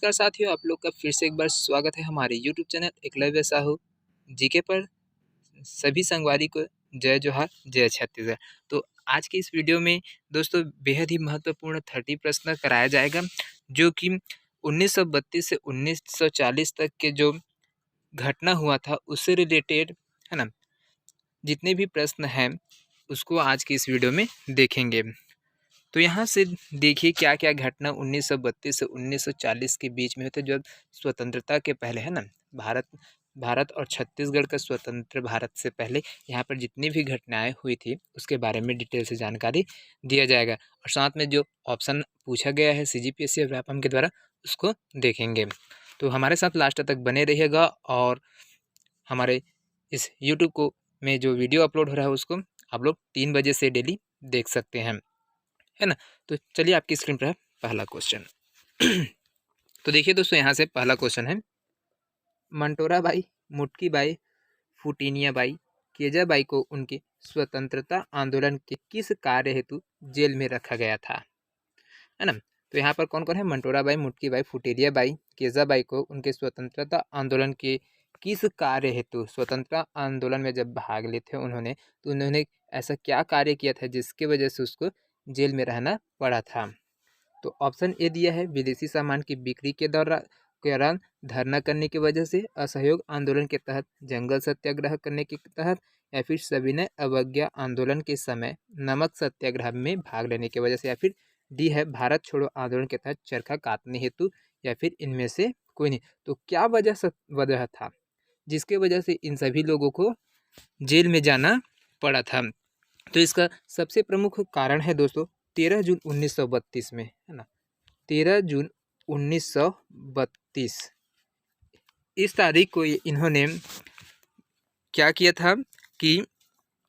नमस्कार साथियों, आप लोग का फिर से एक बार स्वागत है हमारे YouTube channel Eklavya Sahu GK पर। सभी संगवारी को जय जोहार, जय छत्तीसगढ़। तो आज की इस वीडियो में दोस्तों बेहद ही महत्वपूर्ण 30 प्रश्न कराया जाएगा, जो कि 1932 से 1940 तक के जो घटना हुआ था उससे रिलेटेड है ना। जितने भी प्रश्न हैं उसको आज की इस वीडियो में देखेंगे। तो यहाँ से देखिए क्या क्या घटना 1932 से 1940 के बीच में हुए थे, जब स्वतंत्रता के पहले है ना। भारत भारत और छत्तीसगढ़ का स्वतंत्र भारत से पहले यहाँ पर जितनी भी घटनाएं हुई थी उसके बारे में डिटेल से जानकारी दिया जाएगा, और साथ में जो ऑप्शन पूछा गया है सीजीपीएससी और व्यापम के द्वारा उसको देखेंगे। तो हमारे साथ लास्ट तक बने रहिएगा, और हमारे इस यूट्यूब को में जो वीडियो अपलोड हो रहा है उसको आप लोग 3 बजे से डेली देख सकते हैं, है ना। तो चलिए आपकी स्क्रीन पर है पहला क्वेश्चन। तो देखिए दोस्तों, यहाँ से पहला क्वेश्चन है, Mantora Bai, Mutki by, फुटीनिया by, Keja by को उनके स्वतंत्रता आंदोलन के किस कार्य हेतु जेल में रखा गया था, है ना। तो यहाँ पर कौन कौन है, Mantora Bai, Mutki by, फुटेलिया by, Keja by को उनके स्वतंत्रता आंदोलन के किस कार्य हेतु, स्वतंत्रता आंदोलन में जब भाग लेते उन्होंने, तो उन्होंने ऐसा क्या कार्य किया था जिसके वजह से उसको जेल में रहना पड़ा था। तो ऑप्शन ए दिया है, विदेशी सामान की बिक्री के दौरान धरना करने की वजह से, असहयोग आंदोलन के तहत, जंगल सत्याग्रह करने के तहत, या फिर सविनय अवज्ञा आंदोलन के समय नमक सत्याग्रह में भाग लेने की वजह से, या फिर डी है, भारत छोड़ो आंदोलन के तहत चरखा काटने हेतु, या फिर इनमें से कोई नहीं। तो क्या वजह था जिसके वजह से इन सभी लोगों को जेल में जाना पड़ा था। तो इसका सबसे प्रमुख कारण है दोस्तों 13 जून 1932 में, है ना। 13 जून 1932 इस तारीख को इन्होंने क्या किया था कि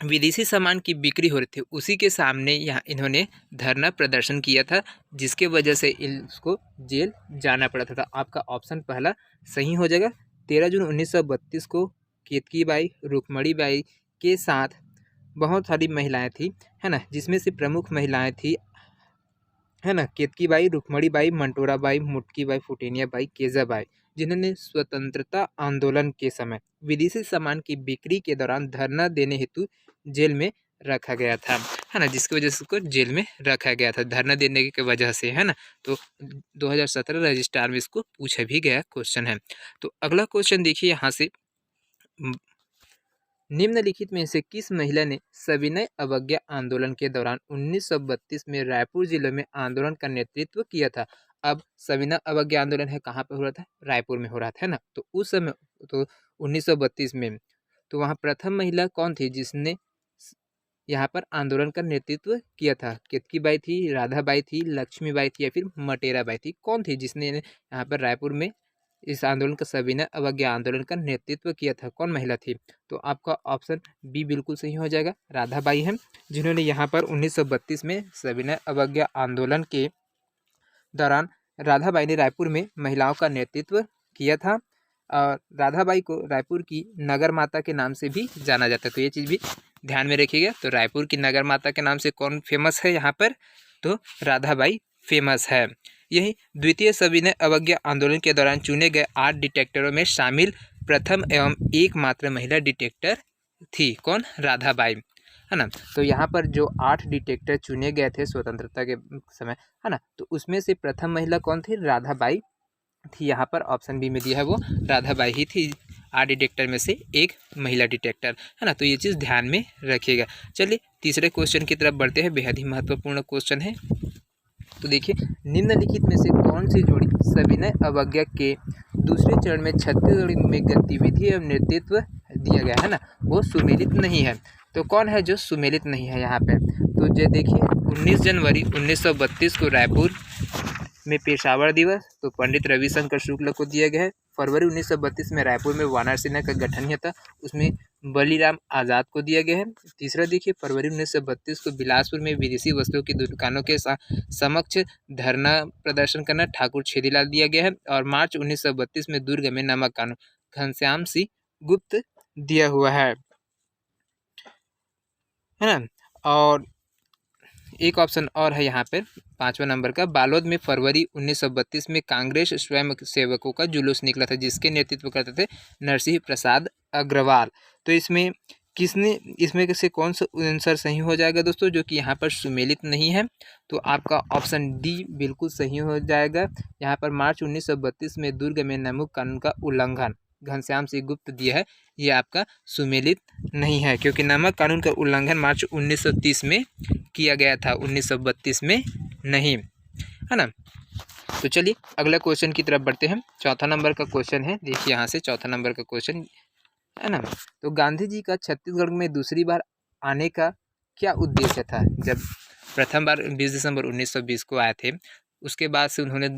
विदेशी सामान की बिक्री हो रही थी, उसी के सामने यहाँ इन्होंने धरना प्रदर्शन किया था, जिसके वजह से इसको जेल जाना पड़ा था। तो आपका ऑप्शन पहला सही हो जाएगा। 13 जून 1932 को केतकी बाई, रुक्मणी बाई के साथ बहुत सारी महिलाएं थी, है ना, जिसमें से प्रमुख महिलाएं थी, है ना, केतकी बाई, रुक्मणी बाई, मंटोरा बाई, मुटकी बाई, फुटेनिया बाई, केजा बाई, जिन्होंने स्वतंत्रता आंदोलन के समय विदेशी सामान की बिक्री के दौरान धरना देने हेतु जेल में रखा गया था, है ना, जिसकी वजह से उसको जेल में रखा गया था धरना देने की वजह से, है ना। तो 2017 रजिस्ट्रार में इसको पूछा भी गया क्वेश्चन है। तो अगला क्वेश्चन देखिए यहाँ से, निम्नलिखित में से किस महिला ने सविनय अवज्ञा आंदोलन के दौरान 1932 में रायपुर जिले में आंदोलन का नेतृत्व किया था। अब सविनय अवज्ञा आंदोलन है कहाँ पर हो रहा था, रायपुर में हो रहा था, है ना। तो उस समय तो 1932 में, तो वहाँ प्रथम महिला कौन थी जिसने यहाँ पर आंदोलन का नेतृत्व किया था। केतकी बाई थी, राधा बाई थी, लक्ष्मी बाई थी, या फिर मटेरा बाई थी। कौन थी जिसने यहाँ पर रायपुर में इस आंदोलन का सविनय अवज्ञा आंदोलन का नेतृत्व किया था, कौन महिला थी। तो आपका ऑप्शन बी बिल्कुल सही हो जाएगा, राधा बाई है, जिन्होंने यहाँ पर 1932 में सविनय अवज्ञा आंदोलन के दौरान राधा बाई ने रायपुर में महिलाओं का नेतृत्व किया था। और राधा बाई को रायपुर की नगर माता के नाम से भी जाना जाता है, तो ये चीज़ भी ध्यान में रखिएगा। तो रायपुर की नगर माता के नाम से कौन फेमस है यहाँ पर, तो राधा बाई फेमस है। यही द्वितीय सविनय अवज्ञा आंदोलन के दौरान चुने गए 8 डिटेक्टरों में शामिल प्रथम एवं एकमात्र महिला डिटेक्टर थी, कौन, राधा बाई, है ना। तो यहाँ पर जो 8 डिटेक्टर चुने गए थे स्वतंत्रता के समय, है ना, तो उसमें से प्रथम महिला कौन थी, राधा बाई थी। यहाँ पर ऑप्शन बी में दिया है वो राधा बाई ही थी, 8 डिटेक्टर में से एक महिला डिटेक्टर, है ना। तो ये चीज़ ध्यान में रखिएगा। चलिए तीसरे क्वेश्चन की तरफ बढ़ते हैं, बेहद ही महत्वपूर्ण क्वेश्चन है। तो देखिए, निम्नलिखित में से कौन सी जोड़ी सविनय अवज्ञा के दूसरे चरण में छत्तीसगढ़ में गतिविधि एवं नेतृत्व दिया गया है ना, वो सुमेलित नहीं है। तो कौन है जो सुमेलित नहीं है यहाँ पे, तो जो देखिए 19 जनवरी 1932 को रायपुर में पेशावर दिवस, तो पंडित रविशंकर शुक्ल को दिया गया है। फरवरी 1932 में रायपुर में वानर सेना का गठन हुआ था, उसमें बलीराम आज़ाद को दिया गया है। तीसरा देखिए, फरवरी 1932 को बिलासपुर में विदेशी वस्तुओं की दुकानों के समक्ष धरना प्रदर्शन करना ठाकुर छेदीलाल दिया गया है। और मार्च 1932 में दुर्ग में नमक कानून घनश्याम सिंह गुप्त दिया हुआ है ना। और एक ऑप्शन और है यहाँ पर 5वां नंबर का, बालोद में फरवरी 1932 में कांग्रेस स्वयं सेवकों का जुलूस निकला था जिसके नेतृत्व करते थे नरसिंह प्रसाद अग्रवाल। तो इसमें इसमें से कौन सा आंसर सही हो जाएगा दोस्तों, जो कि यहाँ पर सुमेलित नहीं है, तो आपका ऑप्शन डी बिल्कुल सही हो जाएगा। यहाँ पर मार्च 1932 में दुर्ग में नमक कानून का उल्लंघन घनश्याम सिंह गुप्त दिया है, ये आपका सुमेलित नहीं है, क्योंकि नमक कानून का उल्लंघन मार्च 1930 में किया गया था, 1932 में नहीं, है ना। तो चलिए अगला क्वेश्चन की तरफ बढ़ते हैं। चौथा नंबर का क्वेश्चन है, देखिए यहाँ से चौथा नंबर का क्वेश्चन है ना। तो गांधी जी का छत्तीसगढ़ में दूसरी बार आने का क्या उद्देश्य था? जब प्रथम बार 20 दिसंबर 1920 को आए थे, उसके बाद से उन्होंने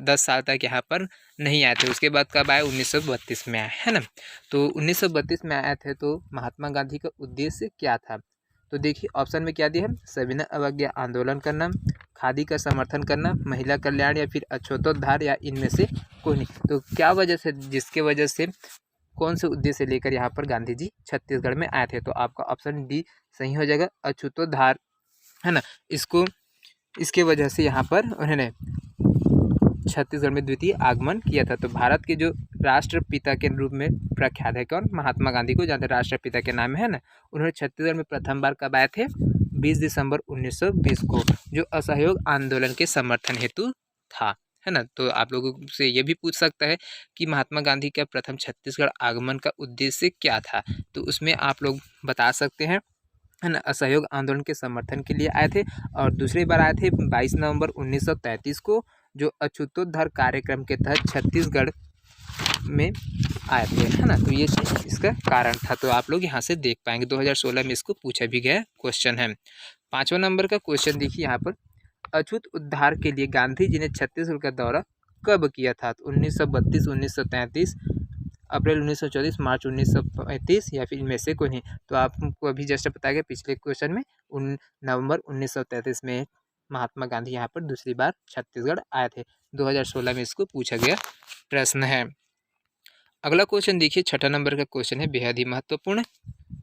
10 साल तक यहाँ पर नहीं आए थे। उसके बाद कब आए? 1932 में आए, है ना। तो 1932 में आए थे, तो महात्मा गांधी का उद्देश्य क्या था? तो देखिए ऑप्शन में क्या दिया है, सविनय अवज्ञा आंदोलन करना, खादी का समर्थन करना, महिला कल्याण, या फिर अछूतोद्धार, या इनमें से कोई नहीं। तो क्या वजह से, जिसके वजह से कौन से उद्देश्य लेकर यहाँ पर गांधी जी छत्तीसगढ़ में आए थे? तो आपका ऑप्शन डी सही हो जाएगा, अछूतोद्धार, है ना। इसके वजह से यहाँ पर उन्होंने छत्तीसगढ़ में द्वितीय आगमन किया था। तो भारत के जो राष्ट्रपिता के रूप में प्रख्यात है कौन? महात्मा गांधी को जानते राष्ट्रपिता के नाम है ना। उन्होंने छत्तीसगढ़ में प्रथम बार कब आए थे? 20 दिसंबर 1920 को, जो असहयोग आंदोलन के समर्थन हेतु था, है ना। तो आप लोगों से ये भी पूछ सकता है कि महात्मा गांधी का प्रथम छत्तीसगढ़ आगमन का उद्देश्य क्या था? तो उसमें आप लोग बता सकते हैं, है ना। असहयोग आंदोलन के समर्थन के लिए आए थे, और दूसरी बार आए थे 22 नवंबर 1933 को, जो अछूतोद्धार कार्यक्रम के तहत छत्तीसगढ़ में आए थे, है ना। तो ये चीज़ इसका कारण था। तो आप लोग यहाँ से देख पाएंगे 2016 में इसको पूछा भी गया क्वेश्चन है। 5वां नंबर का क्वेश्चन देखिए यहाँ पर, अछूत उद्धार के लिए गांधी जी ने छत्तीसगढ़ का दौरा कब किया था? तो 1932, 1933, अप्रैल 1924, मार्च 1935, या फिर इनमें से कोई नहीं। तो आपको अभी जस्ट बताया गया पिछले क्वेश्चन में, नवंबर 1933 में महात्मा गांधी यहाँ पर दूसरी बार छत्तीसगढ़ आए थे। 2016 में इसको पूछा गया प्रश्न है। अगला क्वेश्चन देखिए, छठा नंबर का क्वेश्चन है, बेहद ही महत्वपूर्ण।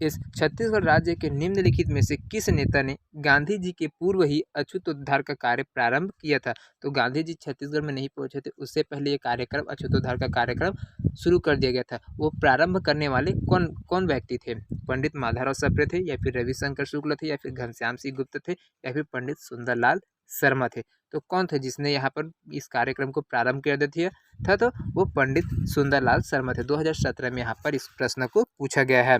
इस छत्तीसगढ़ राज्य के निम्नलिखित में से किस नेता ने गांधी जी के पूर्व ही अछूतोद्धार का कार्य प्रारंभ किया था? तो गांधी जी छत्तीसगढ़ में नहीं पहुंचे थे, उससे पहले ये कार्यक्रम, अछूतोद्धार का कार्यक्रम शुरू कर दिया गया था। वो प्रारंभ करने वाले कौन कौन व्यक्ति थे? पंडित माधवराव सप्रे थे, या फिर रविशंकर शुक्ल थे, या फिर घनश्याम सिंह गुप्त थे, या फिर पंडित सुंदरलाल शर्मा थे? तो कौन थे जिसने यहाँ पर इस कार्यक्रम को प्रारंभ कर दिया था? तो वो पंडित सुंदरलाल शर्मा थे। 2017 में यहाँ पर इस प्रश्न को पूछा गया है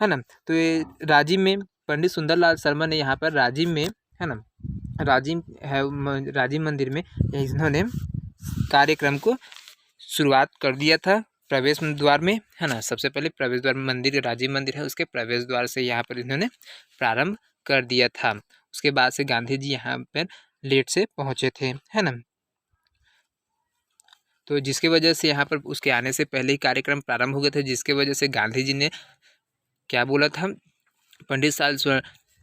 ना। तो ये राजिम में पंडित सुंदरलाल शर्मा ने यहाँ पर राजिम में, है ना, राजिम मंदिर में इन्होंने कार्यक्रम को शुरुआत कर दिया था, प्रवेश द्वार में, है ना। सबसे पहले प्रवेश द्वार मंदिर, राजीव मंदिर है, उसके प्रवेश द्वार से यहाँ पर इन्होंने प्रारंभ कर दिया था। उसके बाद से गांधी जी यहाँ पर लेट से पहुँचे थे, है ना। तो जिसके वजह से यहाँ पर उसके आने से पहले ही कार्यक्रम प्रारंभ हो गए थे, जिसके वजह से गांधी जी ने क्या बोला था पंडित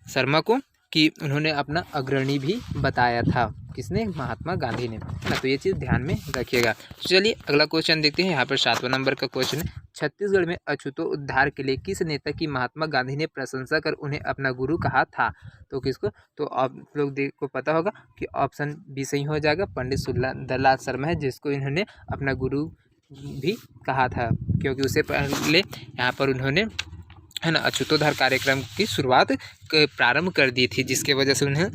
शर्मा को, कि उन्होंने अपना अग्रणी भी बताया था। किसने? महात्मा गांधी ने, है ना। तो ये चीज़ ध्यान में रखिएगा। चलिए अगला क्वेश्चन देखते हैं। यहाँ पर 7वां नंबर का क्वेश्चन है, छत्तीसगढ़ में अछूतोद्धार के लिए किस नेता की महात्मा गांधी ने प्रशंसा कर उन्हें अपना गुरु कहा था? तो किसको? तो आप लोग को पता होगा कि ऑप्शन बी सही हो जाएगा, पंडित सुंदरलाल शर्मा है, जिसको इन्होंने अपना गुरु भी कहा था, क्योंकि उससे पहले यहाँ पर उन्होंने, है ना, अछूतोद्धार कार्यक्रम की शुरुआत प्रारंभ कर दी थी, जिसके वजह से उन्हें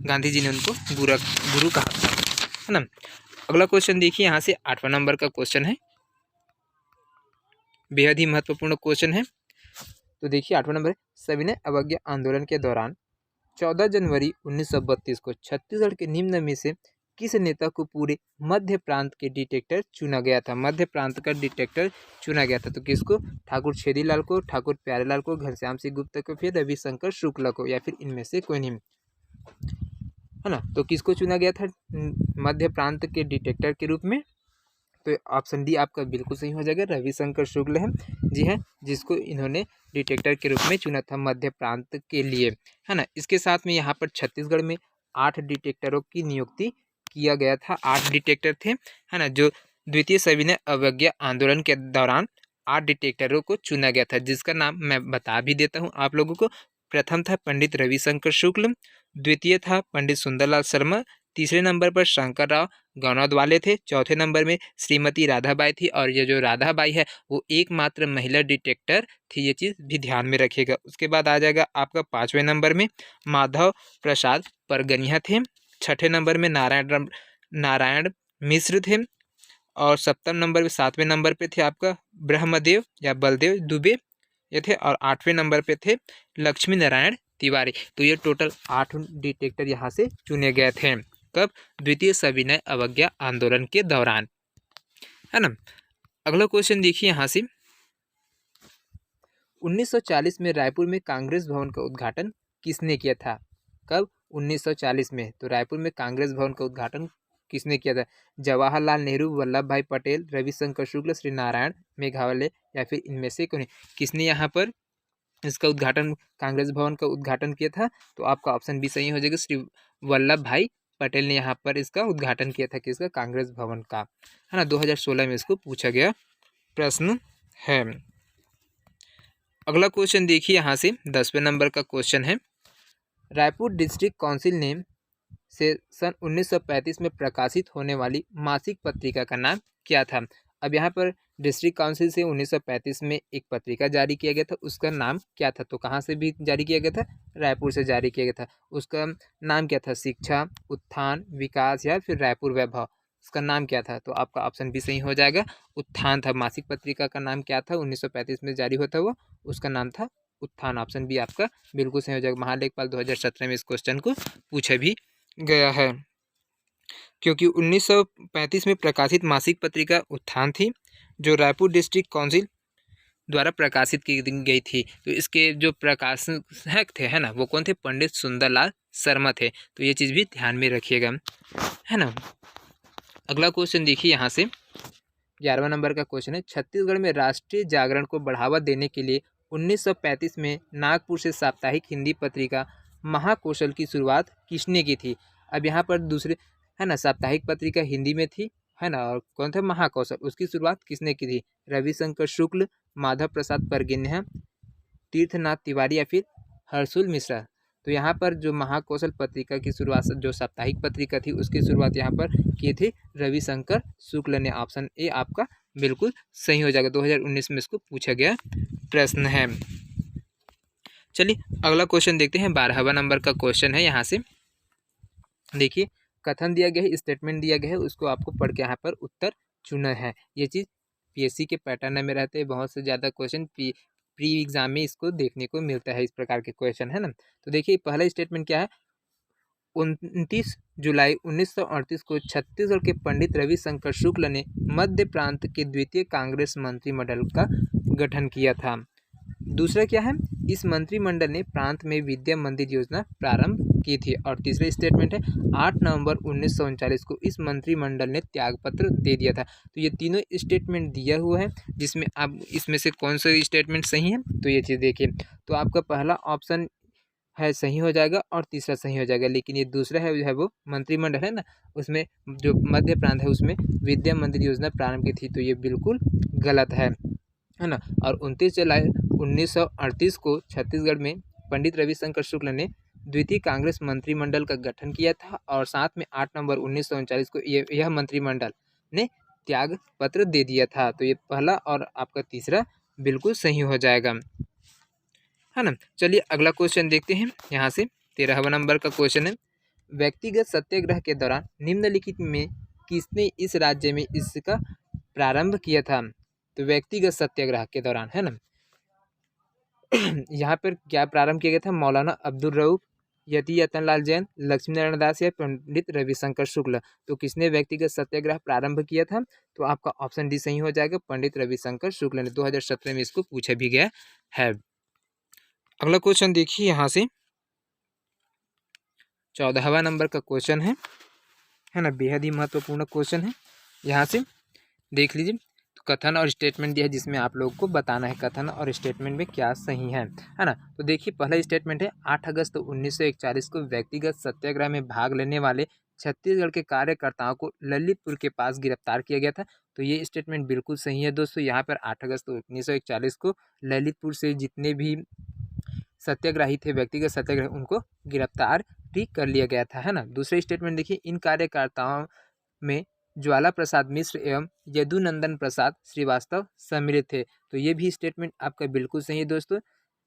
गांधी जी ने उनको गुरु कहा था, है ना। अगला क्वेश्चन देखिए, यहाँ से 8वां नंबर का क्वेश्चन है, बेहद ही महत्वपूर्ण क्वेश्चन है। तो देखिए 8वां नंबर, सविनय अवज्ञा आंदोलन के दौरान 14 जनवरी 1932 को छत्तीसगढ़ के निम्न में से किस नेता को पूरे मध्य प्रांत के डिटेक्टर चुना गया था? मध्य प्रांत का डिटेक्टर चुना गया था, तो किसको? ठाकुर छेदीलाल को, ठाकुर प्यारेलाल को, घनश्याम सिंह गुप्ता को, फिर रविशंकर शुक्ला को, या फिर इनमें से कोई नहीं, है ना। तो किसको चुना गया था मध्य प्रांत के डिटेक्टर के रूप में? तो ऑप्शन डी आपका बिल्कुल सही हो जाएगा, रविशंकर शुक्ल है, जी है, जिसको इन्होंने डिटेक्टर के रूप में चुना था मध्य प्रांत के लिए, है ना। इसके साथ में यहाँ पर छत्तीसगढ़ में 8 डिटेक्टरों की नियुक्ति किया गया था। 8 डिटेक्टर थे, है ना, जो द्वितीय सविनय अवज्ञा आंदोलन के दौरान 8 डिटेक्टरों को चुना गया था, जिसका नाम मैं बता भी देता हूँ आप लोगों को। प्रथम था पंडित रविशंकर शुक्ल, द्वितीय था पंडित सुंदरलाल शर्मा, तीसरे नंबर पर शंकर राव गौनौद वाले थे, चौथे नंबर में श्रीमती राधाबाई थी और ये जो राधाबाई है वो एकमात्र महिला डिटेक्टर थी, ये चीज़ भी ध्यान में रखिएगा। उसके बाद आ जाएगा आपका 5वें नंबर में माधव प्रसाद परगनिया थे, छठे नंबर में नारायण मिश्र थे और सप्तम नंबर 7वें नंबर पे थे आपका ब्रह्मदेव या बलदेव दुबे ये थे और 8वें नंबर पे थे लक्ष्मी नारायण तिवारी। तो ये टोटल 8 डिटेक्टर यहाँ से चुने गए थे। कब? द्वितीय सविनय अवज्ञा आंदोलन के दौरान, है ना। अगला क्वेश्चन देखिए यहाँ से, 1940 में रायपुर में कांग्रेस भवन का उद्घाटन किसने किया था? कब? 1940 में। तो रायपुर में कांग्रेस भवन का उद्घाटन किसने किया था? जवाहरलाल नेहरू, वल्लभ भाई पटेल, रविशंकर शुक्ल, श्री नारायण मेघावले या फिर इनमें से कोई? किसने यहाँ पर इसका उद्घाटन, कांग्रेस भवन का उद्घाटन किया था? तो आपका ऑप्शन बी सही हो जाएगा, श्री वल्लभ भाई पटेल ने यहाँ पर इसका उद्घाटन किया था, किसका? कांग्रेस भवन का, है ना। 2016 में इसको पूछा गया प्रश्न है। अगला क्वेश्चन देखिए यहाँ से, 10वें नंबर का क्वेश्चन है, रायपुर डिस्ट्रिक्ट काउंसिल ने से सन 1935 में प्रकाशित होने वाली मासिक पत्रिका का नाम क्या था? अब यहाँ पर डिस्ट्रिक्ट काउंसिल से 1935 में एक पत्रिका जारी किया गया था, उसका नाम क्या था? तो कहाँ से भी जारी किया गया था? रायपुर से जारी किया गया था। उसका नाम क्या था? शिक्षा, उत्थान, विकास या फिर रायपुर वैभव? उसका नाम क्या था? तो आपका ऑप्शन भी सही हो जाएगा, उत्थान था। मासिक पत्रिका का नाम क्या था? 1935 में जारी होता वो, उसका नाम था उत्थान। ऑप्शन भी आपका बिल्कुल सही हो जाएगा। महालेखपाल 2017 में इस क्वेश्चन को पूछा भी गया है, क्योंकि 1935 में प्रकाशित मासिक पत्रिका उत्थान थी, जो रायपुर डिस्ट्रिक्ट काउंसिल द्वारा प्रकाशित की गई थी। तो इसके जो प्रकाशक थे, है ना, वो कौन थे? पंडित सुंदरलाल शर्मा थे। तो ये चीज़ भी ध्यान में रखिएगा, है ना। अगला क्वेश्चन देखिए यहाँ से, 11वां नंबर का क्वेश्चन है, छत्तीसगढ़ में राष्ट्रीय जागरण को बढ़ावा देने के लिए 1935 में नागपुर से साप्ताहिक हिंदी पत्रिका महाकौशल की शुरुआत किसने की थी? अब यहाँ पर दूसरे, है ना, साप्ताहिक पत्रिका हिंदी में थी, है ना, और कौन था? महाकौशल। उसकी शुरुआत किसने की थी? रविशंकर शुक्ल, माधव प्रसाद परगिन्या, तीर्थनाथ तिवारी या फिर हर्षुल मिश्रा? तो यहाँ पर जो महाकौशल पत्रिका की शुरुआत, जो साप्ताहिक पत्रिका थी, उसकी शुरुआत यहाँ पर की थी रविशंकर शुक्ल ने। ऑप्शन ए आपका बिल्कुल सही हो जाएगा। 2019 में इसको पूछा गया प्रश्न है। चलिए अगला क्वेश्चन देखते हैं, 12वां नंबर का क्वेश्चन है। यहाँ से देखिए, कथन दिया गया है, स्टेटमेंट दिया गया है, उसको आपको पढ़ के यहाँ पर उत्तर चुनना है। ये चीज़ पीएससी के पैटर्न में रहते हैं, बहुत से ज़्यादा क्वेश्चन प्री एग्जाम में इसको देखने को मिलता है, इस प्रकार के क्वेश्चन, है ना। तो देखिए पहला स्टेटमेंट क्या है, 29 जुलाई 1938 को छत्तीसगढ़ के पंडित रविशंकर शुक्ल ने मध्य प्रांत के द्वितीय कांग्रेस मंत्रिमंडल का गठन किया था। दूसरा क्या है, इस मंत्रिमंडल ने प्रांत में विद्या मंदिर योजना प्रारंभ की थी। और तीसरा स्टेटमेंट है, 8 नवंबर 1939 को इस मंत्रिमंडल ने त्यागपत्र दे दिया था। तो ये तीनों स्टेटमेंट दिया हुआ है, जिसमें आप इसमें से कौन सा स्टेटमेंट सही है? तो ये चीज़ देखिए, तो आपका पहला ऑप्शन है सही हो जाएगा और तीसरा सही हो जाएगा, लेकिन ये दूसरा है वो मंत्रिमंडल है ना, उसमें जो मध्य प्रांत है उसमें विद्या मंदिर योजना प्रारंभ की थी, तो ये बिल्कुल गलत है ना। और 29 जुलाई 1938 को छत्तीसगढ़ में पंडित रविशंकर शुक्ल ने द्वितीय कांग्रेस मंत्रिमंडल का गठन किया था और साथ में 8 नवंबर 1939 को यह मंत्रिमंडल ने त्याग पत्र दे दिया था। तो ये पहला और आपका तीसरा बिल्कुल सही हो जाएगा, है ना। चलिए अगला क्वेश्चन देखते हैं। यहाँ से 13वां नंबर का क्वेश्चन है, व्यक्तिगत सत्याग्रह के दौरान निम्नलिखित में किसने इस राज्य में इसका प्रारंभ किया था? तो व्यक्तिगत सत्याग्रह के दौरान, है ना, यहाँ पर क्या प्रारंभ किया गया था? मौलाना अब्दुल रऊफ, यति यतनलाल जैन, लक्ष्मी नारायण दास या पंडित रविशंकर शुक्ल? तो किसने व्यक्तिगत सत्याग्रह प्रारंभ किया था? तो आपका ऑप्शन डी सही हो जाएगा, पंडित रविशंकर शुक्ल ने। 2017 में इसको पूछा भी गया है। अगला क्वेश्चन देखिए यहाँ से, 14वां नंबर का क्वेश्चन है ना, बेहद ही महत्वपूर्ण क्वेश्चन है। यहाँ से देख लीजिए, तो कथन और स्टेटमेंट दिया है, जिसमें आप लोगों को बताना है कथन और स्टेटमेंट में क्या सही है ना। तो देखिए पहला स्टेटमेंट है, 8 अगस्त 1941 को व्यक्तिगत सत्याग्रह में भाग लेने वाले छत्तीसगढ़ के कार्यकर्ताओं को ललितपुर के पास गिरफ्तार किया गया था। तो ये स्टेटमेंट बिल्कुल सही है दोस्तों। यहाँ पर 8 अगस्त 1941 को ललितपुर से जितने भी सत्याग्रही थे, व्यक्तिगत सत्याग्रह, उनको गिरफ्तार नियुक्ति कर लिया गया था, है ना। दूसरा स्टेटमेंट देखिए, इन कार्यकर्ताओं में ज्वाला प्रसाद मिश्र एवं यदुनंदन प्रसाद श्रीवास्तव सम्मिलित थे। तो ये भी स्टेटमेंट आपका बिल्कुल सही है दोस्तों।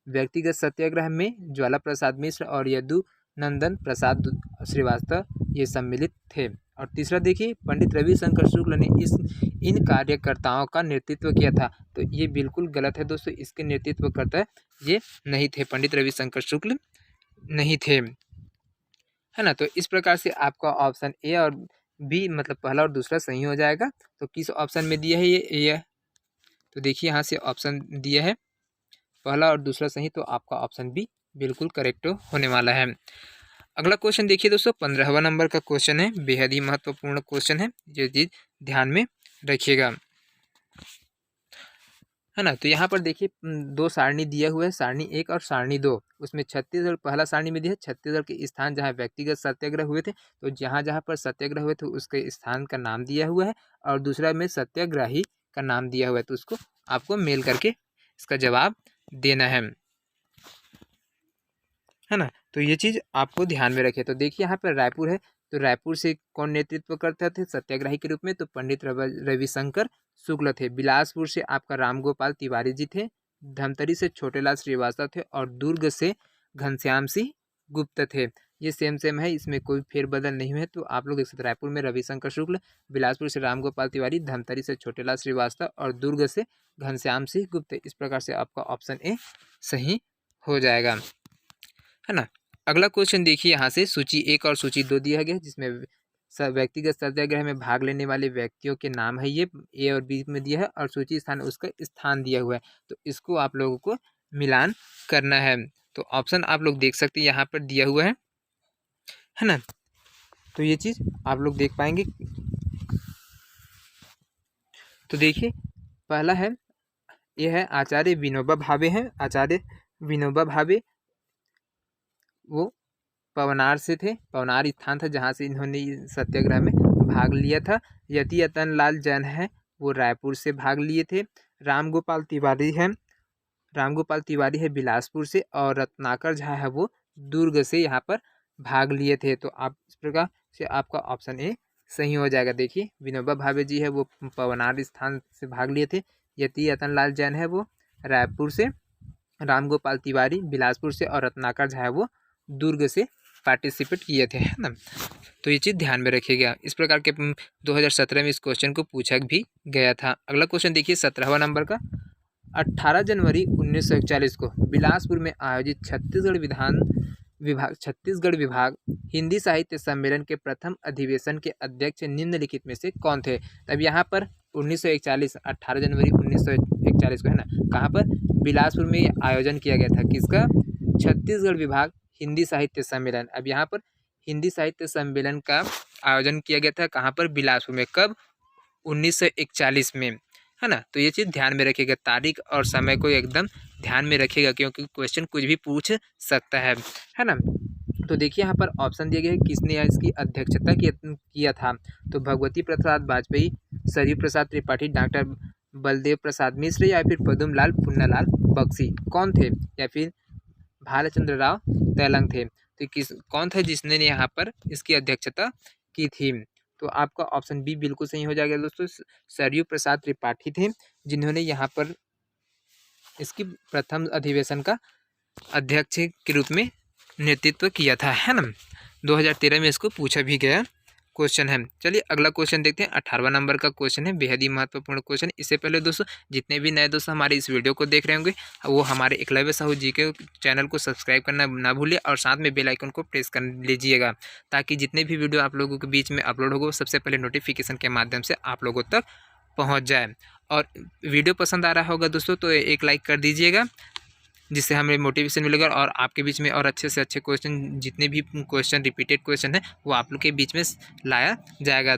व्यक्तिगत सत्याग्रह में ज्वाला प्रसाद मिश्र और यदुनंदन प्रसाद श्रीवास्तव ये सम्मिलित थे। और तीसरा देखिए, पंडित रविशंकर शुक्ल ने इन कार्यकर्ताओं का नेतृत्व किया था। तो ये बिल्कुल गलत है दोस्तों, इसके नेतृत्वकर्ता ये नहीं थे, पंडित रविशंकर शुक्ल नहीं थे, है ना। तो इस प्रकार से आपका ऑप्शन ए और बी मतलब पहला और दूसरा सही हो जाएगा। तो किस ऑप्शन में दिया है ये तो देखिए यहाँ से ऑप्शन दिया है पहला और दूसरा सही, तो आपका ऑप्शन बी बिल्कुल करेक्ट होने वाला है। अगला क्वेश्चन देखिए दोस्तों, 15वां नंबर का क्वेश्चन है, बेहद ही महत्वपूर्ण क्वेश्चन है, ये चीज ध्यान में रखिएगा, है ना। तो यहाँ पर देखिए दो सारणी दिया हुआ है, सारणी 1 और सारणी 2। उसमें छत्तीसगढ़ पहला सारणी में दिया है छत्तीसगढ़ के स्थान जहाँ व्यक्तिगत सत्याग्रह हुए थे, तो जहाँ जहाँ पर सत्याग्रह हुए थे उसके स्थान का नाम दिया हुआ है, और दूसरा में सत्याग्रही का नाम दिया हुआ है। तो उसको आपको मेल करके इसका जवाब देना है ना। तो ये चीज़ आपको ध्यान में रखे। तो देखिए यहाँ पर रायपुर है, तो रायपुर से कौन नेतृत्व करते थे सत्याग्रही के रूप में, तो पंडित रविशंकर शुक्ल थे। बिलासपुर से आपका रामगोपाल तिवारी जी थे। धमतरी से छोटेलाल श्रीवास्तव थे, और दुर्ग से घनश्याम सिंह गुप्त थे। ये सेम है, इसमें कोई फेरबदल नहीं हुए। तो आप लोग देख सकते, रायपुर में रविशंकर शुक्ल, बिलासपुर से रामगोपाल तिवारी, धमतरी से छोटेलाल श्रीवास्तव और दुर्ग से घनश्याम सिंह गुप्त। इस प्रकार से आपका ऑप्शन ए सही हो जाएगा, है ना। अगला क्वेश्चन देखिए, यहाँ से सूची 1 और सूची 2 दिया गया, जिसमें व्यक्तिगत सत्याग्रह में भाग लेने वाले व्यक्तियों के नाम है, ये ए और बी में दिया है, और सूची स्थान उसका स्थान दिया हुआ है। तो इसको आप लोगों को मिलान करना है। तो ऑप्शन आप लोग देख सकते हैं यहाँ पर दिया हुआ है ना। तो ये चीज़ आप लोग देख पाएंगे। तो देखिए पहला है, ये है आचार्य विनोबा भावे हैं। आचार्य विनोबा भावे वो पवनार से थे, पवनार स्थान था जहाँ से इन्होंने सत्याग्रह में भाग लिया था। यति यतन लाल जैन है, वो रायपुर से भाग लिए थे। रामगोपाल तिवारी है बिलासपुर से, और रत्नाकर झा है वो दुर्ग से यहाँ पर भाग लिए थे। तो आप इस प्रकार से आपका ऑप्शन ए सही हो जाएगा। देखिए विनोबा भावे जी है वो पवनार स्थान से भाग लिए थे। यति यतन लाल जैन है वो रायपुर से, रामगोपाल तिवारी बिलासपुर से, और रत्नाकर झा है वो दुर्ग से पार्टिसिपेट किए थे, है ना। तो ये चीज़ ध्यान में रखिएगा। इस प्रकार के 2017 में इस क्वेश्चन को पूछा भी गया था। अगला क्वेश्चन देखिए 17वां नंबर का, 18 जनवरी 1941 को बिलासपुर में आयोजित छत्तीसगढ़ विभाग हिंदी साहित्य सम्मेलन के प्रथम अधिवेशन के अध्यक्ष निम्नलिखित में से कौन थे। तब यहाँ पर 1941 18 जनवरी 1941 को, है ना, कहाँ पर बिलासपुर में आयोजन किया गया था, किसका, छत्तीसगढ़ विभाग हिंदी साहित्य सम्मेलन। अब यहाँ पर हिंदी साहित्य सम्मेलन का आयोजन किया गया था कहाँ पर, बिलासपुर में। कब, 1941 में, है ना। तो ये चीज़ ध्यान में रखिएगा, तारीख और समय को एकदम ध्यान में रखिएगा, क्योंकि क्वेश्चन कुछ भी पूछ सकता है ना। तो देखिए यहाँ पर ऑप्शन दिया गया है, किसने इसकी अध्यक्षता किया था। तो भगवती प्रसाद वाजपेयी, सरयू प्रसाद त्रिपाठी, डॉक्टर बलदेव प्रसाद मिश्र, या फिर पदुमलाल पुन्नालाल बख्शी, कौन थे, या फिर भालचंद्र राव तेलंग थे। तो कौन था जिसने यहाँ पर इसकी अध्यक्षता की थी। तो आपका ऑप्शन बी बिल्कुल सही हो जाएगा दोस्तों, सरयू प्रसाद त्रिपाठी थे, जिन्होंने यहाँ पर इसकी प्रथम अधिवेशन का अध्यक्ष के रूप में नेतृत्व किया था, है ना। 2013 में इसको पूछा भी गया क्वेश्चन है। चलिए अगला क्वेश्चन देखते हैं, 18वां नंबर का क्वेश्चन है, बेहद ही महत्वपूर्ण क्वेश्चन। इससे पहले दोस्तों जितने भी नए दोस्त हमारे इस वीडियो को देख रहे होंगे, वो हमारे एकलव्य साहू जी के चैनल को सब्सक्राइब करना ना भूलिए, और साथ में बेल आइकन को प्रेस कर लीजिएगा, ताकि जितने भी वीडियो आप लोगों के बीच में अपलोड होगा सबसे पहले नोटिफिकेशन के माध्यम से आप लोगों तक पहुँच जाए। और वीडियो पसंद आ रहा होगा दोस्तों तो एक लाइक कर दीजिएगा, जिससे हमें मोटिवेशन मिलेगा, और आपके बीच में और अच्छे से अच्छे क्वेश्चन, जितने भी क्वेश्चन रिपीटेड क्वेश्चन है वो आप लोग के बीच में लाया जाएगा।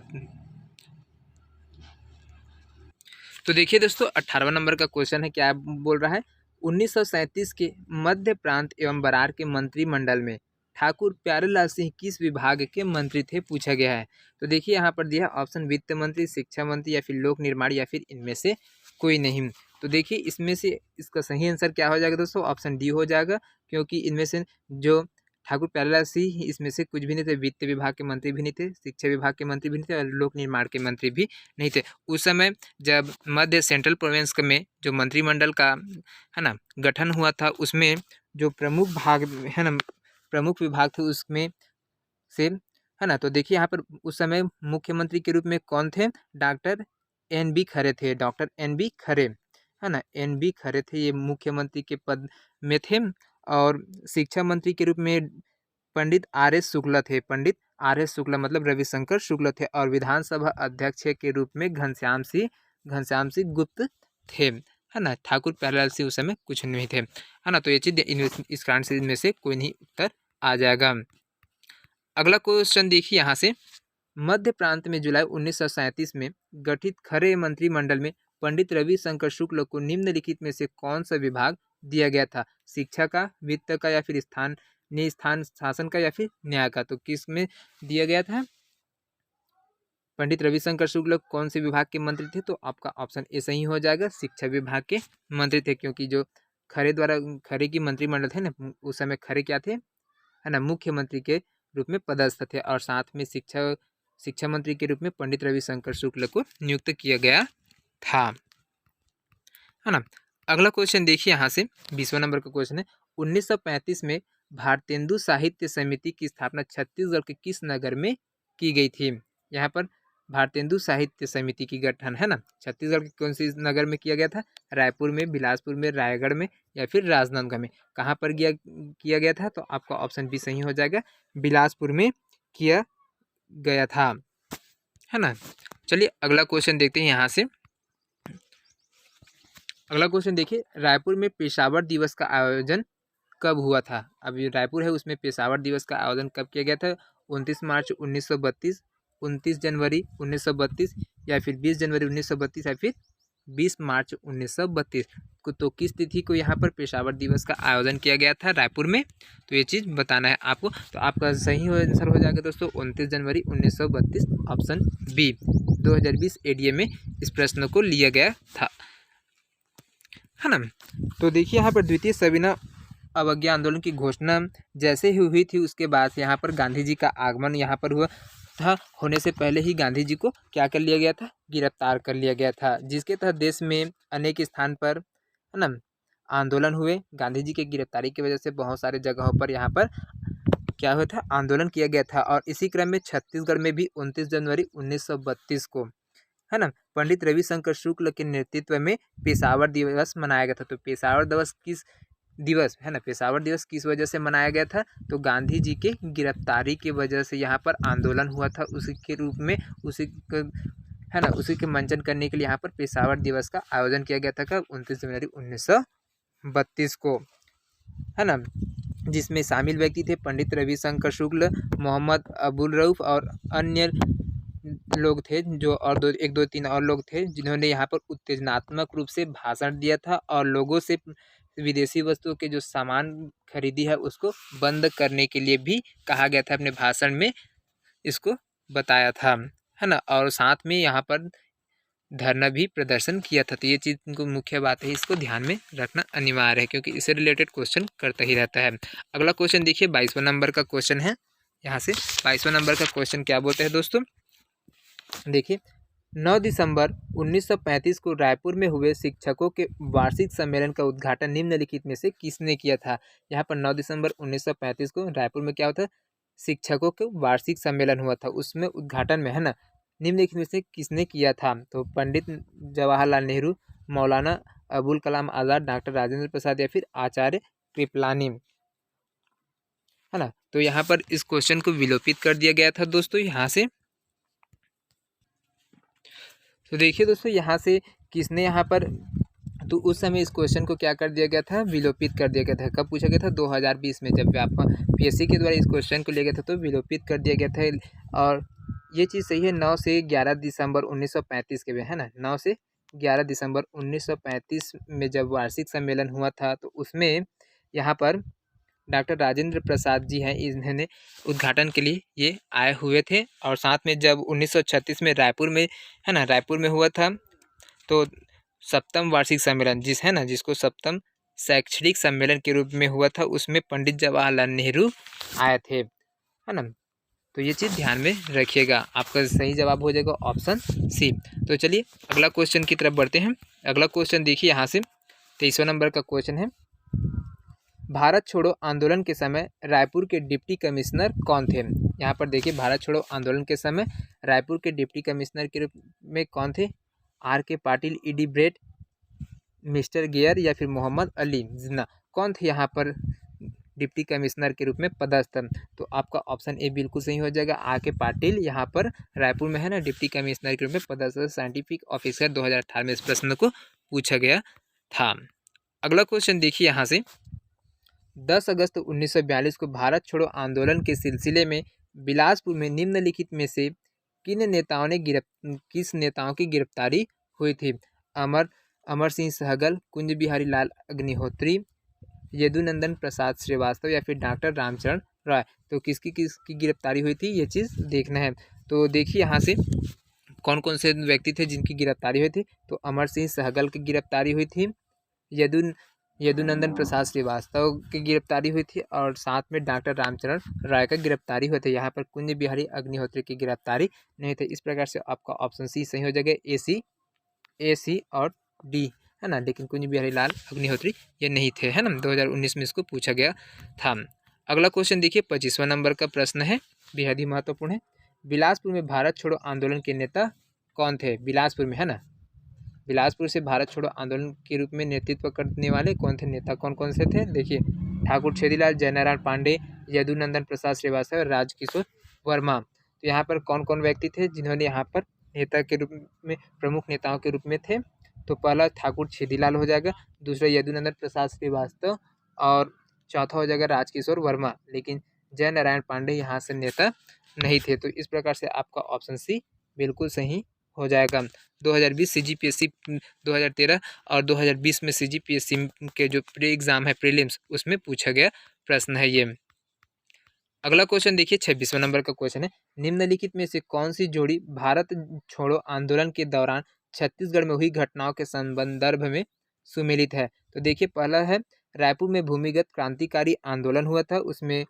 तो देखिए दोस्तों 18वां नंबर का क्वेश्चन है, क्या बोल रहा है, 1937 के मध्य प्रांत एवं बरार के मंत्रिमंडल में ठाकुर प्यारेलाल सिंह किस विभाग के मंत्री थे, पूछा गया है। तो देखिए यहाँ पर दिया ऑप्शन वित्त मंत्री, शिक्षा मंत्री, या फिर लोक निर्माण, या फिर इनमें से कोई नहीं। तो देखिए इसमें से इसका सही आंसर क्या हो जाएगा दोस्तों, ऑप्शन डी हो जाएगा, क्योंकि इनमें से जो ठाकुर प्यारेलाल सिंह इसमें से कुछ भी नहीं थे, वित्त विभाग के मंत्री भी नहीं थे, शिक्षा विभाग के मंत्री भी नहीं थे और लोक निर्माण के मंत्री भी नहीं थे। उस समय जब मध्य सेंट्रल प्रोविंस में जो मंत्रिमंडल का है ना गठन हुआ था, उसमें जो प्रमुख भाग है ना प्रमुख विभाग थे उसमें से है ना, तो देखिए यहाँ पर उस समय मुख्यमंत्री के रूप में कौन थे, डॉक्टर एन.बी. खरे थे, डॉक्टर एन.बी. खरे है ना, एन.बी. खरे थे, ये मुख्यमंत्री के पद में थे। और शिक्षा मंत्री के रूप में पंडित आर.एस. शुक्ला थे, पंडित आर.एस. शुक्ला मतलब रविशंकर शुक्ला थे। और विधानसभा अध्यक्ष के रूप में घनश्याम सिंह गुप्त थे, है ना। ठाकुर प्यारेलाल सिंह उस समय कुछ नहीं थे, है ना। तो ये चीज़ इस कारण से इनमें से कोई नहीं उत्तर आ जाएगा। अगला क्वेश्चन देखिए यहाँ से, मध्य प्रांत में जुलाई 1937 में गठित खरे मंत्रिमंडल में पंडित रविशंकर शुक्ल को निम्नलिखित में से कौन सा विभाग दिया गया था, शिक्षा का, वित्त का, या फिर स्थान शासन का, या फिर न्याय का। तो किस में दिया गया था, पंडित रविशंकर शुक्ल कौन से विभाग के मंत्री थे, तो आपका ऑप्शन ए सही हो जाएगा, शिक्षा विभाग के मंत्री थे। क्योंकि जो खरे की मंत्रिमंडल थे ना, उस समय खरे क्या थे, है ना, मुख्यमंत्री के रूप में पदस्थ थे। और साथ में शिक्षा मंत्री के रूप में पंडित रविशंकर शुक्ल को नियुक्त किया गया था, है ना। अगला क्वेश्चन देखिए यहाँ से, 20वां नंबर का क्वेश्चन है, 1935 में भारतेंदु साहित्य समिति की स्थापना छत्तीसगढ़ के किस नगर में की गई थी। यहाँ पर भारतेंदु साहित्य समिति की गठन है ना, छत्तीसगढ़ के कौन सी नगर में किया गया था, रायपुर में, बिलासपुर में, रायगढ़ में, या फिर राजनांदगांव में। कहाँ पर किया गया था, तो आपका ऑप्शन बी सही हो जाएगा, बिलासपुर में किया गया था, है ना। चलिए अगला क्वेश्चन देखते हैं यहाँ से। अगला क्वेश्चन देखिए, रायपुर में पेशावर दिवस का आयोजन कब हुआ था। अभी रायपुर है, उसमें पेशावर दिवस का आयोजन कब किया गया था, 29 मार्च 1932, 29 जनवरी 1932, या फिर 20 जनवरी 1932, या फिर 20 मार्च 1932 को। तो किस तिथि को यहाँ पर पेशावर दिवस का आयोजन किया गया था रायपुर में, तो ये चीज़ बताना है आपको। तो आपका सही आंसर हो जाएगा दोस्तों 29 जनवरी 1932, ऑप्शन बी। 2020 एडीए में इस प्रश्न को लिया गया था, है ना। तो देखिए यहाँ पर द्वितीय सविनय अवज्ञा आंदोलन की घोषणा जैसे ही हुई थी, उसके बाद यहाँ पर गांधी जी का आगमन यहाँ पर हुआ था। होने से पहले ही गांधी जी को क्या कर लिया गया था, गिरफ्तार कर लिया गया था, जिसके तहत देश में अनेक स्थान पर, है ना, आंदोलन हुए। गांधी जी की गिरफ्तारी की वजह से बहुत सारे जगहों पर यहाँ पर क्या हुआ था, आंदोलन किया गया था। और इसी क्रम में छत्तीसगढ़ में भी 29 जनवरी 1932 को, है ना, पंडित रविशंकर शुक्ल के नेतृत्व में पेशावर दिवस मनाया गया था। तो पेशावर दिवस है ना, पेशावर दिवस किस वजह से मनाया गया था, तो गांधी जी के गिरफ्तारी की वजह से यहाँ पर आंदोलन हुआ था। उसी के रूप में उसी के मंचन करने के लिए यहाँ पर पेशावर दिवस का आयोजन किया गया था, कब, 29 जनवरी 1932 को, है ना। जिसमें शामिल व्यक्ति थे पंडित रविशंकर शुक्ल, मोहम्मद अबुल रऊफ और अन्य लोग थे, जो और एक दो तीन और लोग थे, जिन्होंने यहाँ पर उत्तेजनात्मक रूप से भाषण दिया था और लोगों से विदेशी वस्तुओं के जो सामान खरीदी है उसको बंद करने के लिए भी कहा गया था, अपने भाषण में इसको बताया था, है ना। और साथ में यहाँ पर धरना भी प्रदर्शन किया था। तो ये चीज़ को मुख्य बात है, इसको ध्यान में रखना अनिवार्य है, क्योंकि इससे रिलेटेड क्वेश्चन करता ही रहता है। अगला क्वेश्चन देखिए, 22वां नंबर का क्वेश्चन है। यहाँ से 22वां नंबर का क्वेश्चन क्या बोलते हैं दोस्तों, देखिए, 9 दिसंबर 1935 को रायपुर में हुए शिक्षकों के वार्षिक सम्मेलन का उद्घाटन निम्नलिखित में से किसने किया था। यहाँ पर 9 दिसंबर 1935 को रायपुर में क्या होता, शिक्षकों के वार्षिक सम्मेलन हुआ था, उसमें उद्घाटन में, है ना, निम्नलिखित में से किसने किया था। तो पंडित जवाहरलाल नेहरू, मौलाना अबुल कलाम आज़ाद, डॉक्टर राजेंद्र प्रसाद, या फिर आचार्य कृपलानी, है ना। तो यहाँ पर इस क्वेश्चन को विलोपित कर दिया गया था दोस्तों यहाँ से। तो देखिए दोस्तों यहाँ से किसने यहाँ पर, तो उस समय इस क्वेश्चन को क्या कर दिया गया था, विलोपित कर दिया गया था। कब पूछा गया था, 2020 में, जब आप पीएससी के द्वारा इस क्वेश्चन को लिया गया था तो विलोपित कर दिया गया था। और ये चीज़ सही है, 9 से 11 दिसंबर 1935 के, है ना, 9 से 11 दिसंबर 1935 में जब वार्षिक सम्मेलन हुआ था, तो उसमें यहाँ पर डॉक्टर राजेंद्र प्रसाद जी हैं, इन्होंने उद्घाटन के लिए ये आए हुए थे। और साथ में जब 1936 में रायपुर में, है ना, रायपुर में हुआ था, तो सप्तम वार्षिक सम्मेलन जिसको सप्तम शैक्षणिक सम्मेलन के रूप में हुआ था, उसमें पंडित जवाहरलाल नेहरू आए थे, है ना। तो ये चीज़ ध्यान में रखिएगा। आपका सही जवाब हो जाएगा ऑप्शन सी। तो चलिए अगला क्वेश्चन की तरफ बढ़ते हैं। अगला क्वेश्चन देखिए यहाँ से 23वां नंबर का क्वेश्चन है, भारत छोड़ो आंदोलन के समय रायपुर के डिप्टी कमिश्नर कौन थे। यहाँ पर देखिए भारत छोड़ो आंदोलन के समय रायपुर के डिप्टी कमिश्नर के रूप में कौन थे, R K Patil, E D Brett, mister Gayer या फिर मोहम्मद अली जिन्ना, कौन थे यहाँ पर डिप्टी कमिश्नर के रूप में पदस्थ। तो आपका ऑप्शन ए बिल्कुल सही हो जाएगा, आर के पाटिल यहाँ पर रायपुर में है ना डिप्टी कमिश्नर के रूप में पदस्थ साइंटिफिक ऑफिसर 2018 में इस प्रश्न को पूछा गया था। अगला क्वेश्चन देखिए यहाँ से, 10 अगस्त 1942 को भारत छोड़ो आंदोलन के सिलसिले में बिलासपुर में निम्नलिखित में से किस नेताओं की गिरफ्तारी हुई थी। अमर सिंह सहगल, कुंज बिहारी लाल अग्निहोत्री, यदुनंदन प्रसाद श्रीवास्तव या फिर डॉक्टर रामचरण राय। तो किसकी गिरफ्तारी हुई थी, ये चीज़ देखना है। तो देखिए यहाँ से कौन कौन से व्यक्ति थे जिनकी गिरफ्तारी हुई थी। तो अमर सिंह सहगल की गिरफ्तारी हुई थी, यदुनंदन प्रसाद श्रीवास्तव की गिरफ्तारी हुई थी और साथ में डॉक्टर रामचरण राय का गिरफ्तारी हुई थी। यहाँ पर कुंज बिहारी अग्निहोत्री की गिरफ्तारी नहीं थी। इस प्रकार से आपका ऑप्शन सी सही हो जाएगा, ए सी और डी, है ना। लेकिन कुंज बिहारी लाल अग्निहोत्री ये नहीं थे, है ना। 2019 में इसको पूछा गया था। अगला क्वेश्चन देखिए 25वां नंबर का प्रश्न है, बेहद ही महत्वपूर्ण है। बिलासपुर में भारत छोड़ो आंदोलन के नेता कौन थे। बिलासपुर में, है ना, बिलासपुर से भारत छोड़ो आंदोलन के रूप में नेतृत्व करने वाले कौन थे नेता, कौन कौन से थे। देखिए ठाकुर छेदीलाल, जयनारायण पांडे, यदुनंदन प्रसाद श्रीवास्तव, राजकिशोर वर्मा। तो यहाँ पर कौन कौन व्यक्ति थे जिन्होंने यहाँ पर नेता के रूप में, प्रमुख नेताओं के रूप में थे। तो पहला ठाकुर छेदीलाल हो जाएगा, दूसरा यदुनंदन प्रसाद श्रीवास्तव और चौथा हो जाएगा राजकिशोर वर्मा। लेकिन जयनारायण पांडे यहाँ से नेता नहीं थे। तो इस प्रकार से आपका ऑप्शन सी बिल्कुल सही हो जाएगा। 2020 CGPSC 2013 और 2020 में CGPSC के जो प्री एग्ज़ाम है प्रीलिम्स, उसमें पूछा गया प्रश्न है ये। अगला क्वेश्चन देखिए 26वां नंबर का क्वेश्चन है, निम्नलिखित में से कौन सी जोड़ी भारत छोड़ो आंदोलन के दौरान छत्तीसगढ़ में हुई घटनाओं के संदर्भ में सुमेलित है। तो देखिए पहला है, रायपुर में भूमिगत क्रांतिकारी आंदोलन हुआ था, उसमें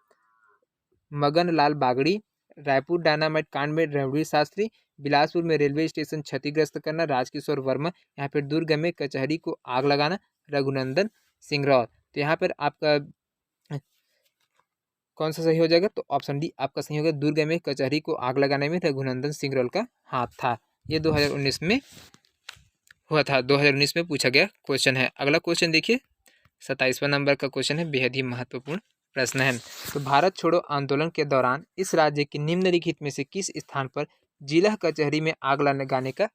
मगन लाल बागड़ी, रायपुर डायनामाइट कांड में रणवीर शास्त्री, बिलासपुर में रेलवे स्टेशन क्षतिग्रस्त करना राजकिशोर वर्मा, यहाँ पर दुर्ग में कचहरी को आग लगाना रघुनंदन सिंगरौर। तो यहाँ पर आपका कौन सा सही हो जाएगा, तो ऑप्शन डी आपका सही होगा, दुर्ग में कचहरी को आग लगाने में रघुनंदन सिंगरौर का हाथ था। ये 2019 में हुआ था, 2019 में पूछा गया क्वेश्चन है। अगला क्वेश्चन देखिए 27वां नंबर का क्वेश्चन है, बेहद ही महत्वपूर्ण प्रश्न है। तो भारत छोड़ो आंदोलन के दौरान इस राज्य के निम्नलिखित में से किस स्थान पर जिला कचहरी में आग लगाने का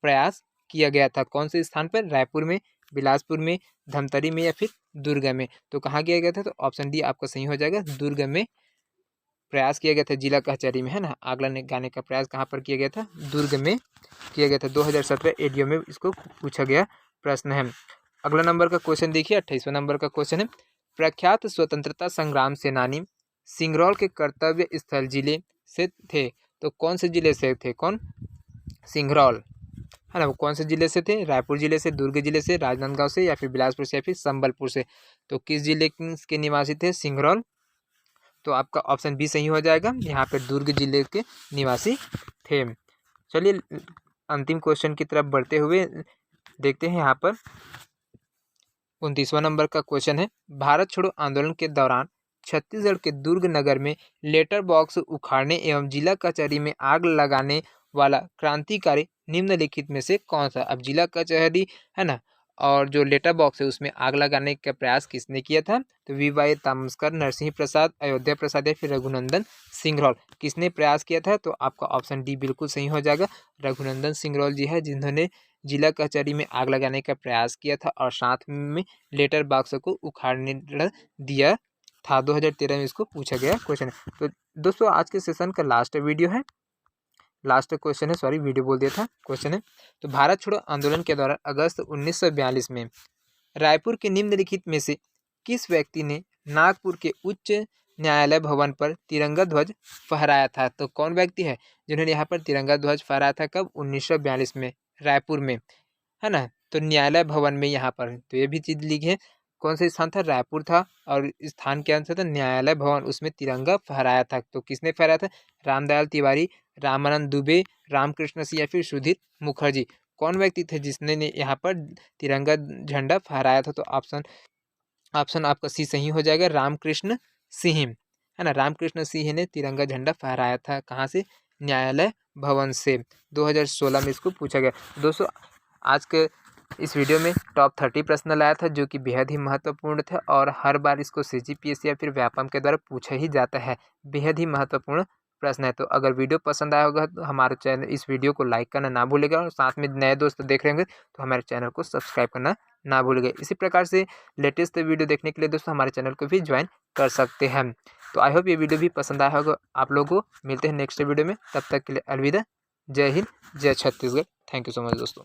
प्रयास किया गया था। कौन से स्थान पर, रायपुर में, बिलासपुर में, धमतरी में या फिर दुर्ग में। तो कहाँ किया गया था, तो ऑप्शन डी आपका सही हो जाएगा, दुर्ग में प्रयास किया गया था जिला कचहरी में, है ना। आग लगाने का प्रयास कहाँ पर किया गया था, दुर्ग में किया गया था। 2017 एडीओ में इसको पूछा गया प्रश्न है। अगला नंबर का क्वेश्चन देखिए 28वां नंबर का क्वेश्चन है, प्रख्यात स्वतंत्रता संग्राम सेनानी सिंगरौर के कर्तव्य स्थल जिले से थे। तो कौन से जिले से थे, कौन, सिंगरौर, है ना। वो कौन से जिले से थे, रायपुर जिले से, दुर्ग जिले से, राजनांदगांव से या फिर बिलासपुर से या फिर संबलपुर से। तो किस जिले के निवासी थे, सिंगरौर। तो आपका ऑप्शन बी सही हो जाएगा, यहाँ पे दुर्ग जिले के निवासी थे। चलिए अंतिम क्वेश्चन की तरफ बढ़ते हुए देखते हैं। यहाँ पर 29वां नंबर का क्वेश्चन है, भारत छोड़ो आंदोलन के दौरान छत्तीसगढ़ के दुर्ग नगर में लेटर बॉक्स उखाड़ने एवं जिला कचहरी में आग लगाने वाला क्रांतिकारी निम्नलिखित में से कौन सा। अब जिला कचहरी, है ना, और जो लेटर बॉक्स है उसमें आग लगाने का प्रयास किसने किया था। तो वी.वाई. तामस्कर, नरसिंह प्रसाद, अयोध्या प्रसाद या फिर रघुनंदन सिंगरौर, किसने प्रयास किया था। तो आपका ऑप्शन डी बिल्कुल सही हो जाएगा, रघुनंदन सिंगरौर जी है जिन्होंने जिला कचहरी में आग लगाने का प्रयास किया था और साथ में लेटर बॉक्स को उखाड़ने दिया था। 2013 में इसको पूछा गया क्वेश्चन है। तो दोस्तों आज के सेशन का लास्ट वीडियो है, लास्ट क्वेश्चन है, सॉरी वीडियो बोल दिया था, क्वेश्चन है। तो भारत छोड़ो आंदोलन के दौरान अगस्त 1942 में रायपुर के निम्नलिखित में से किस व्यक्ति ने नागपुर के उच्च न्यायालय भवन पर तिरंगा ध्वज फहराया था। तो कौन व्यक्ति है जिन्होंने यहाँ पर तिरंगा ध्वज फहराया था, कब, 1942 में, रायपुर में, है ना। तो न्यायालय भवन में यहाँ पर, तो ये भी चीज़ लिखी है, कौन सा स्थान था? रायपुर था। और स्थान क्या था? न्यायालय भवन, उसमें तिरंगा फहराया था। तो किसने फहराया था? रामदयाल तिवारी, रामानंद दुबे, रामकृष्ण सिंह या फिर सुधीर मुखर्जी। कौन व्यक्ति थे जिसने यहाँ पर तिरंगा झंडा फहराया था? तो ऑप्शन आपका सी सही हो जाएगा, रामकृष्ण सिंह, है ना। रामकृष्ण सिंह ने तिरंगा झंडा फहराया था। कहाँ से? न्यायालय भवन से। 2016 में इसको पूछा गया। दोस्तों आज के इस वीडियो में टॉप 30 प्रश्न लाया था, जो कि बेहद ही महत्वपूर्ण थे और हर बार इसको CGPSC या फिर व्यापम के द्वारा पूछा ही जाता है। बेहद ही महत्वपूर्ण प्रश्न है। तो अगर वीडियो पसंद आया होगा तो हमारे चैनल, इस वीडियो को लाइक करना ना भूलेगा, और साथ में नए दोस्त देख रहे होंगे तो हमारे चैनल को सब्सक्राइब करना ना भूलेगा। इसी प्रकार से लेटेस्ट वीडियो देखने के लिए दोस्तों हमारे चैनल को भी ज्वाइन कर सकते हैं। तो आई होप ये वीडियो भी पसंद आया होगा आप लोगों को। मिलते हैं नेक्स्ट वीडियो में, तब तक के लिए अलविदा। जय हिंद, जय Chhattisgarh. Thank you so much दोस्तों।